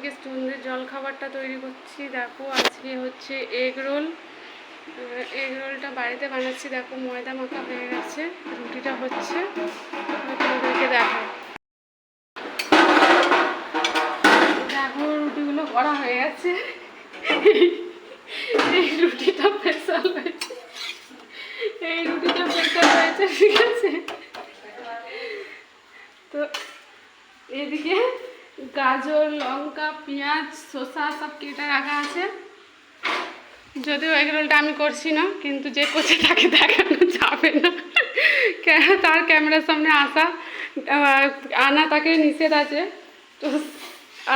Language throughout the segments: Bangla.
আজকে সন্ধ্যের জলখাবারটা তৈরি করছি। দেখো আজকে হচ্ছে এগ রোল। এগ রোলটা বাড়িতে বানাচ্ছি। দেখো ময়দা মাখা হয়ে গেছে, রুটিটা হচ্ছে, তোমাদেরকে দেখায়। দেখো রুটিগুলো করা হয়ে গেছে। এই রুটিটা স্পেশাল হয়েছে, এই রুটিটা স্পেশাল হয়েছে, ঠিক আছে। তো এদিকে গাজর, লঙ্কা, পেঁয়াজ, শসা সব কেটে রাখা আছে। যদিও এগ রোলটা আমি করছি না, কিন্তু যে করছে তাকে দেখানো যাবে না, তার ক্যামেরার সামনে আনা তাকে নিষেধ আছে, তো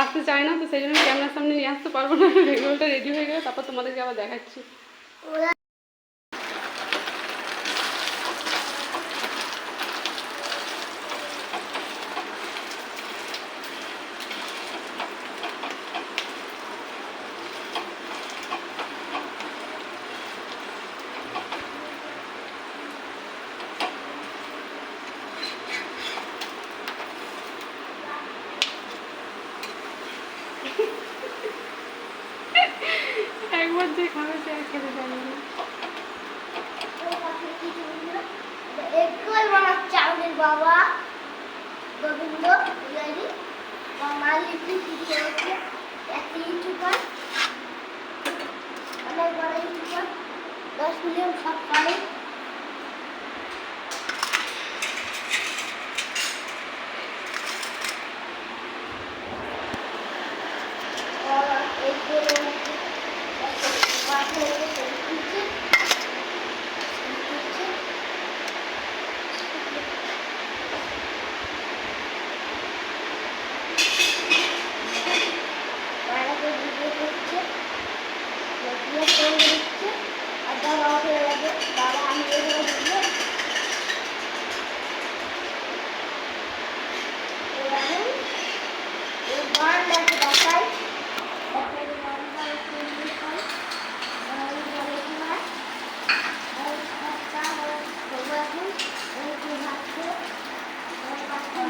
আসতে চায় না, তো সেই জন্য ক্যামেরার সামনে নিয়ে আসতে পারবো না। এগ রোলটা রেডি হয়ে গেলে তারপর তোমাদেরকে আবার দেখাচ্ছি। একবার যে খাবে সে আর খেতে পারবে না। বাবা গোবিন্দ বিহারি আমার লিখতে শিখে হচ্ছে একটা ইউটিউবার, অনেক বড় ইউটিউবার, 10 মিলিয়ন সাবস্ক্রাইবার।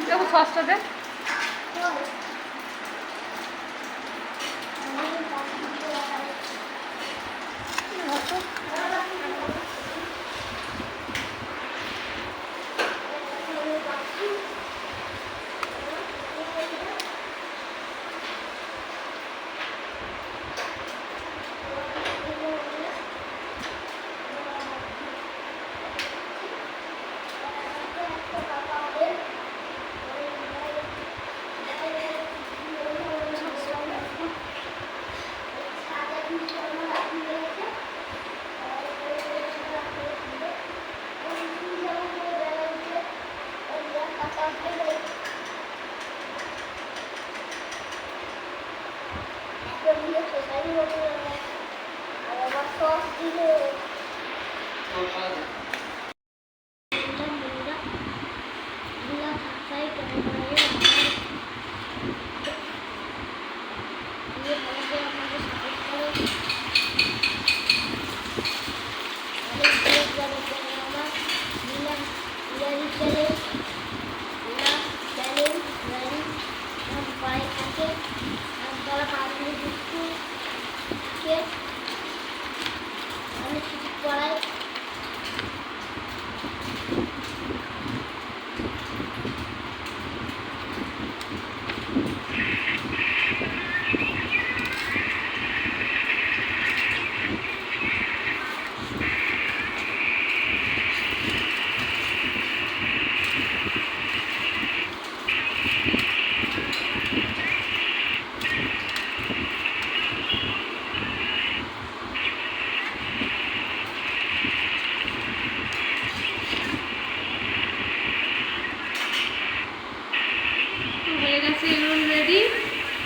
দেখো সসটা দে।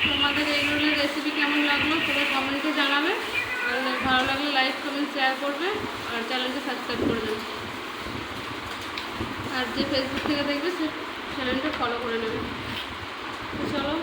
তোমাদের এই রোলের রেসিপি কেমন লাগলো পুরো কমেন্টে জানাবে, আর ভালো লাগলে লাইক কমেন্ট শেয়ার করবে, আর চ্যানেলকে সাবস্ক্রাইব করবেন, আর যে ফেসবুক থেকে দেখবে সে চ্যানেলটা ফলো করে নেবে। তো চলো